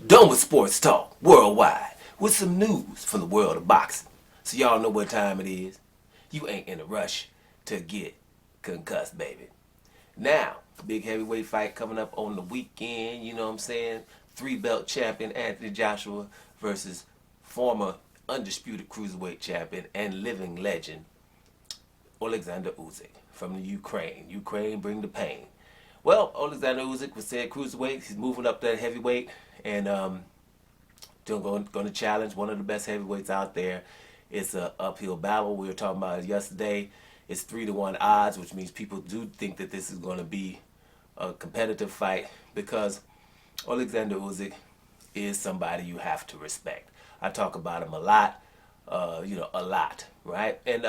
Done with sports talk worldwide with some news from the world of boxing. So y'all know what time it is. You ain't in a rush to get concussed, baby. Now, big heavyweight fight coming up on the weekend, you know what I'm saying? 3-belt champion Anthony Joshua versus former undisputed cruiserweight champion and living legend Oleksandr Usyk from the Ukraine. Ukraine, bring the pain. Well, Oleksandr Usyk was said cruiserweight. He's moving up that heavyweight and going to challenge one of the best heavyweights out there. It's an uphill battle. We were talking about it yesterday. It's 3-1 odds, which means people do think that this is going to be a competitive fight because Oleksandr Usyk is somebody you have to respect. I talk about him a lot, a lot, right? And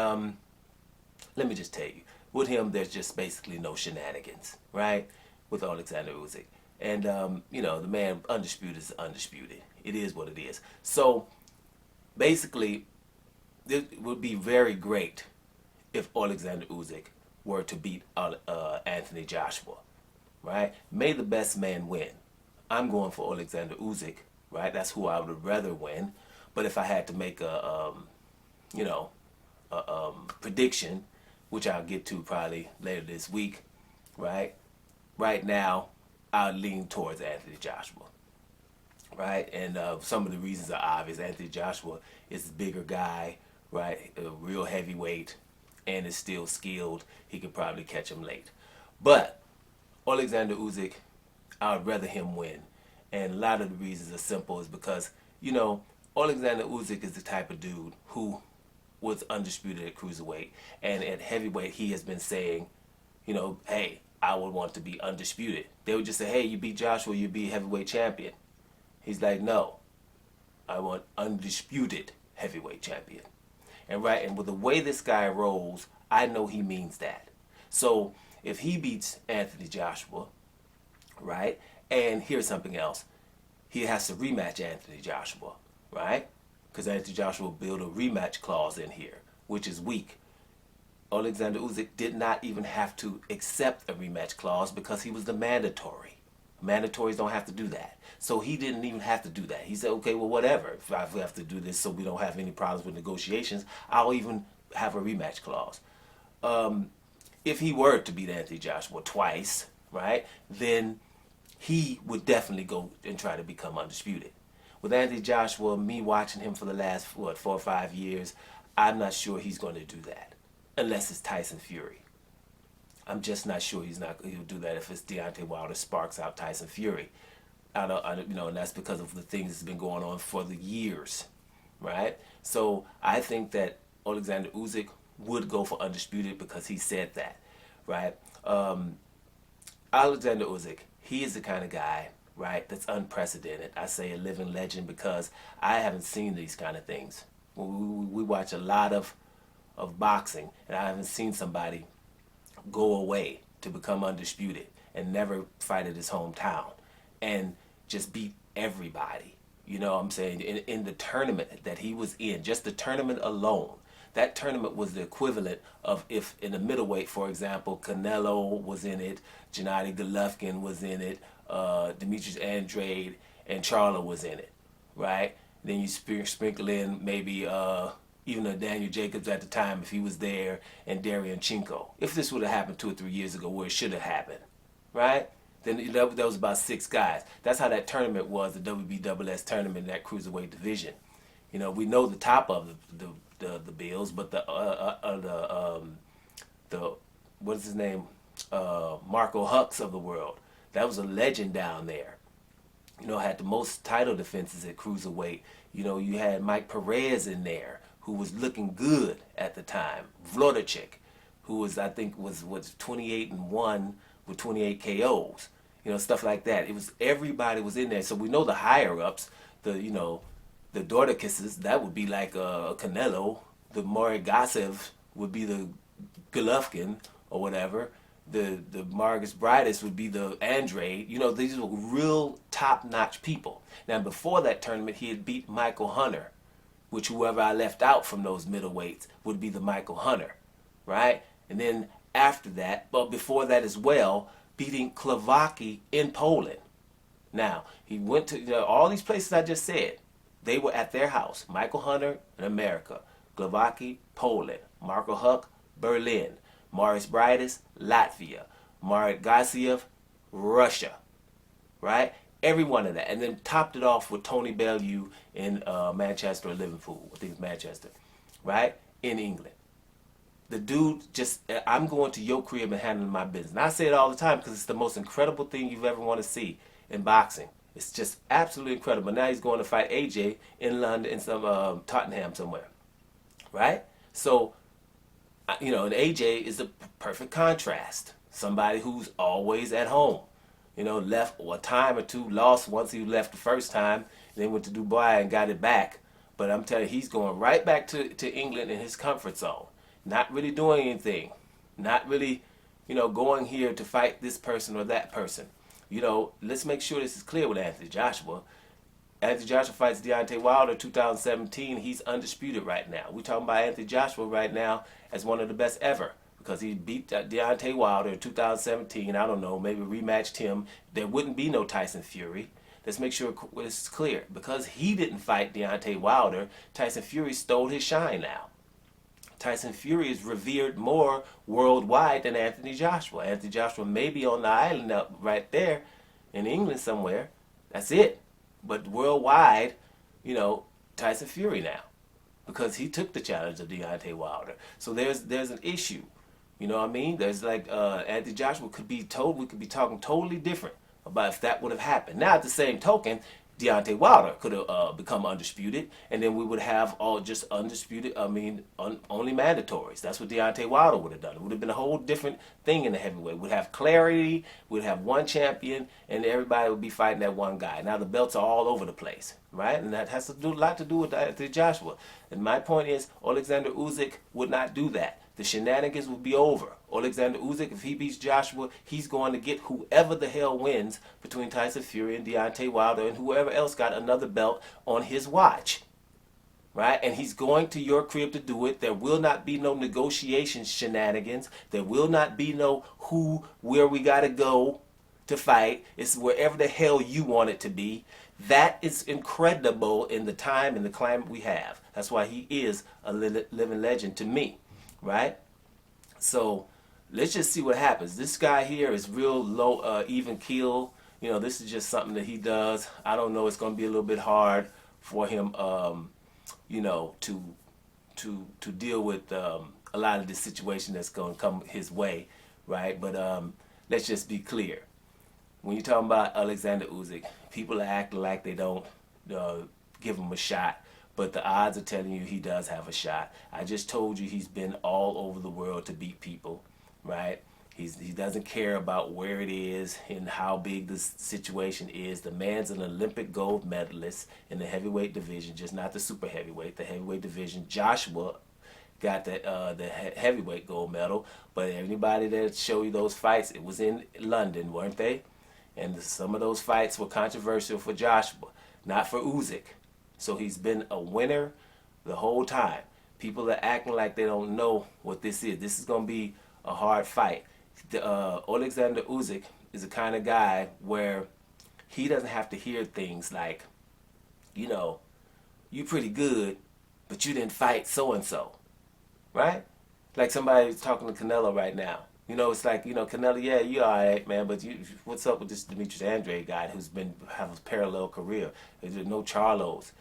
let me just tell you, with him, there's just basically no shenanigans, right? With Oleksandr Usyk. And, the man, undisputed is undisputed. It is what it is. So, basically, it would be very great if Oleksandr Usyk were to beat Anthony Joshua, right? May the best man win. I'm going for Oleksandr Usyk, right? That's who I would rather win. But if I had to make a prediction, which I'll get to probably later this week, right? Right now, I lean towards Anthony Joshua, right? And some of the reasons are obvious. Anthony Joshua is a bigger guy, right? A real heavyweight, and is still skilled. He could probably catch him late. But Oleksandr Usyk, I would rather him win. And a lot of the reasons are simple is because, Oleksandr Usyk is the type of dude who was undisputed at cruiserweight. And at heavyweight, he has been saying, hey, I would want to be undisputed. They would just say, hey, you beat Joshua, you be heavyweight champion. He's like, no, I want undisputed heavyweight champion. And with the way this guy rolls, I know he means that. So if he beats Anthony Joshua, right, and here's something else, he has to rematch Anthony Joshua, right? Because Anthony Joshua built a rematch clause in here, which is weak. Oleksandr Usyk did not even have to accept a rematch clause because he was the mandatory. Mandatories don't have to do that. So he didn't even have to do that. He said, okay, well, whatever. If I have to do this so we don't have any problems with negotiations, I'll even have a rematch clause. If he were to beat Anthony Joshua twice, right, then he would definitely go and try to become undisputed. With Anthony Joshua, me watching him for the last, 4 or 5 years, I'm not sure he's going to do that. Unless it's Tyson Fury. I'm just not sure he'll do that if it's Deontay Wilder sparks out Tyson Fury. And that's because of the things that's been going on for the years, right? So I think that Oleksandr Usyk would go for undisputed because he said that, right? Oleksandr Usyk, he is the kind of guy, right, that's unprecedented. I say a living legend because I haven't seen these kind of things. We watch a lot of boxing, and I haven't seen somebody go away to become undisputed and never fight at his hometown and just beat everybody. You know what I'm saying? In the tournament that he was in, just the tournament alone, that tournament was the equivalent of if in the middleweight, for example, Canelo was in it, Gennady Golovkin was in it, Demetrius Andrade and Charlo was in it, right? Then you sprinkle in maybe even a Daniel Jacobs at the time, if he was there, and Darian Chinko. If this would have happened 2 or 3 years ago, where it should have happened, right? Then that was about 6 guys. That's how that tournament was, the WBSS tournament in that cruiserweight division. We know the top of the bills, but the what is his name, Marco Hucks of the world. That was a legend down there. Had the most title defenses at cruiserweight. You had Mike Perez in there, who was looking good at the time. Vlodacek, who was 28-1 with 28 KOs. Stuff like that. Everybody was in there. So we know the higher ups, the Dordakises, that would be like Canelo. The Marigasev would be the Golovkin or whatever. The Marcus Brides would be the Andrade. These were real top-notch people. Now, before that tournament, he had beat Michael Hunter, which whoever I left out from those middleweights would be the Michael Hunter, right? And then after that, but before that as well, beating Klawacki in Poland. Now, he went to all these places I just said. They were at their house. Michael Hunter in America, Glavaki, Poland, Marco Huck, Berlin, Maurice Brides, Latvia, Marat Gassiev, Russia, right? Every one of that. And then topped it off with Tony Bellew in Manchester or Liverpool. I think it's Manchester, right? In England. The dude just, I'm going to your crib and handling my business. And I say it all the time because it's the most incredible thing you've ever want to see in boxing. It's just absolutely incredible. Now he's going to fight AJ in London, in some Tottenham somewhere, right? So, and AJ is a perfect contrast. Somebody who's always at home. Left a time or two, lost once he left the first time, then went to Dubai and got it back. But I'm telling you, he's going right back to England in his comfort zone. Not really doing anything. Not really, going here to fight this person or that person. Let's make sure this is clear with Anthony Joshua. Anthony Joshua fights Deontay Wilder 2017. He's undisputed right now. We're talking about Anthony Joshua right now as one of the best ever, because he beat Deontay Wilder in 2017. I don't know, maybe rematched him. There wouldn't be no Tyson Fury. Let's make sure this is clear. Because he didn't fight Deontay Wilder, Tyson Fury stole his shine now. Tyson Fury is revered more worldwide than Anthony Joshua. Anthony Joshua may be on the island up right there in England somewhere. That's it. But worldwide, Tyson Fury now, because he took the challenge of Deontay Wilder. So there's an issue. You know what I mean? There's like Anthony Joshua we could be talking totally different about if that would have happened. Now, at the same token, Deontay Wilder could have become undisputed, and then we would have all just undisputed, only mandatories. That's what Deontay Wilder would have done. It would have been a whole different thing in the heavyweight. We'd have clarity, we'd have one champion, and everybody would be fighting that one guy. Now the belts are all over the place, right? And that has a lot to do with Anthony Joshua. And my point is, Oleksandr Usyk would not do that. The shenanigans would be over. Oleksandr Usyk, if he beats Joshua, he's going to get whoever the hell wins between Tyson Fury and Deontay Wilder and whoever else got another belt on his watch. Right? And he's going to your crib to do it. There will not be no negotiation shenanigans. There will not be no where we got to go to fight. It's wherever the hell you want it to be. That is incredible in the time and the climate we have. That's why he is a living legend to me. Right? So let's just see what happens. This guy here is real low, even keel. This is just something that he does. I don't know. It's going to be a little bit hard for him, to deal with a lot of this situation that's going to come his way, right? But let's just be clear. When you're talking about Oleksandr Usyk, people are acting like they don't give him a shot. But the odds are telling you he does have a shot. I just told you he's been all over the world to beat people, right? He doesn't care about where it is and how big the situation is. The man's an Olympic gold medalist in the heavyweight division, just not the super heavyweight, the heavyweight division. Joshua got the heavyweight gold medal, but anybody that show you those fights, it was in London, weren't they? And some of those fights were controversial for Joshua, not for Usyk. So he's been a winner the whole time. People are acting like they don't know what this is. This is going to be a hard fight. Oleksandr Usyk is the kind of guy where he doesn't have to hear things like, you pretty good, but you didn't fight so-and-so, right? Like somebody's talking to Canelo right now. It's like, Canelo, yeah, you all right, man, but what's up with this Demetrius Andrade guy who's have a parallel career? There's no Charlos.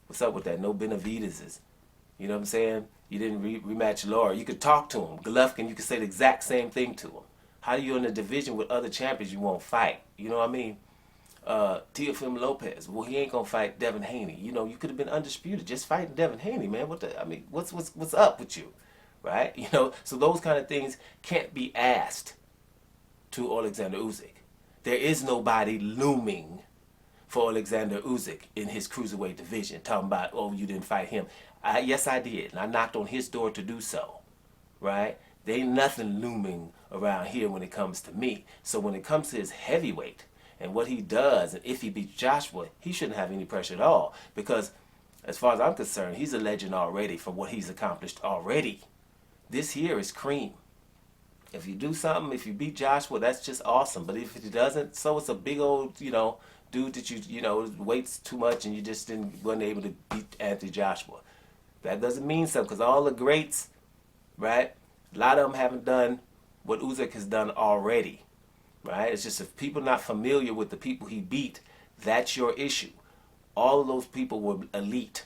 What's up with that? No Benavideses. You know what I'm saying? You didn't rematch Laura. You could talk to him. Golovkin, you could say the exact same thing to him. How are you in a division with other champions you won't fight? You know what I mean? Teofimo Lopez. Well, he ain't gonna fight Devin Haney. You could have been undisputed just fighting Devin Haney, man. What's up with you? Right? So those kind of things can't be asked to Oleksandr Usyk. There is nobody looming for Oleksandr Usyk in his cruiserweight division, talking about, oh, you didn't fight him. Yes, I did, and I knocked on his door to do so, right? There ain't nothing looming around here when it comes to me. So when it comes to his heavyweight and what he does, and if he beats Joshua, he shouldn't have any pressure at all, because as far as I'm concerned, he's a legend already for what he's accomplished already. This here is cream. If you do something, if you beat Joshua, that's just awesome. But if he doesn't, so it's a big old, dude that weights too much and you just wasn't able to beat Anthony Joshua. That doesn't mean something because all the greats, right? A lot of them haven't done what Usyk has done already, right? It's just if people not familiar with the people he beat, that's your issue. All of those people were elite,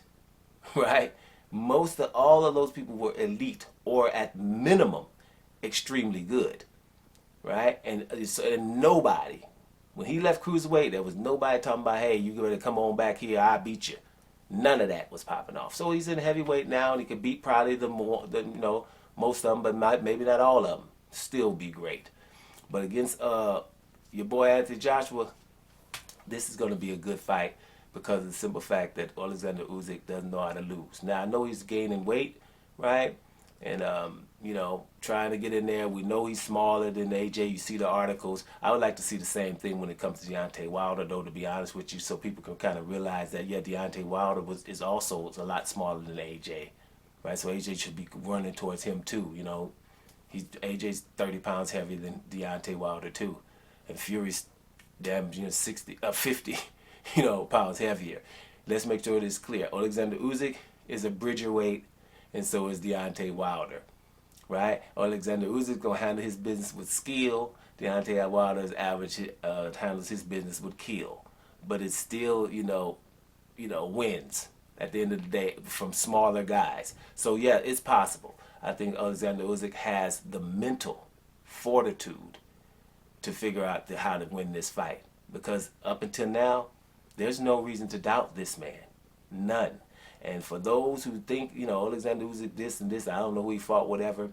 right? Most of all of those people were elite or at minimum extremely good, right? And nobody, when he left cruiserweight, there was nobody talking about, hey, you gotta come on back here, I beat you. None of that was popping off. So he's in heavyweight now, and he could beat probably most of them, but maybe not all of them. Still be great. But against your boy Anthony Joshua, this is going to be a good fight because of the simple fact that Oleksandr Usyk doesn't know how to lose. Now I know he's gaining weight, right? And trying to get in there. We know he's smaller than AJ. You see the articles. I would like to see the same thing when it comes to Deontay Wilder, though, to be honest with you, so people can kind of realize that, yeah, Deontay Wilder is also a lot smaller than AJ, right? So AJ should be running towards him too. AJ's 30 pounds heavier than Deontay Wilder too, and Fury's damn 50 pounds heavier. Let's make sure it is clear. Oleksandr Usyk is a bridger weight, and so is Deontay Wilder, right? Oleksandr Usyk gonna handle his business with skill. Deontay Wilder's average handles his business with kill, but it still wins at the end of the day from smaller guys. So yeah, it's possible. I think Oleksandr Usyk has the mental fortitude to figure out how to win this fight, because up until now, there's no reason to doubt this man, none. And for those who think, Oleksandr Usyk this and this, I don't know who he fought, whatever,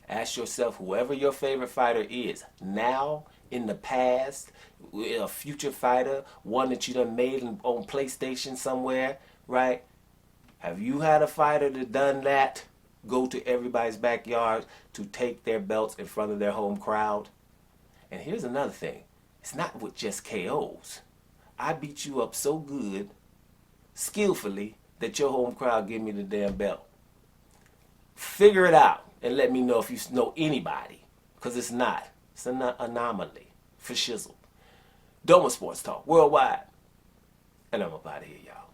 ask yourself, whoever your favorite fighter is, now, in the past, a future fighter, one that you done made on PlayStation somewhere, right? Have you had a fighter that done that, go to everybody's backyard to take their belts in front of their home crowd? And here's another thing. It's not with just KOs. I beat you up so good, skillfully, that your home crowd give me the damn belt. Figure it out and let me know if you know anybody, because it's not. It's an anomaly for shizzle. Doma Sports Talk worldwide, and I'm up out of here, y'all.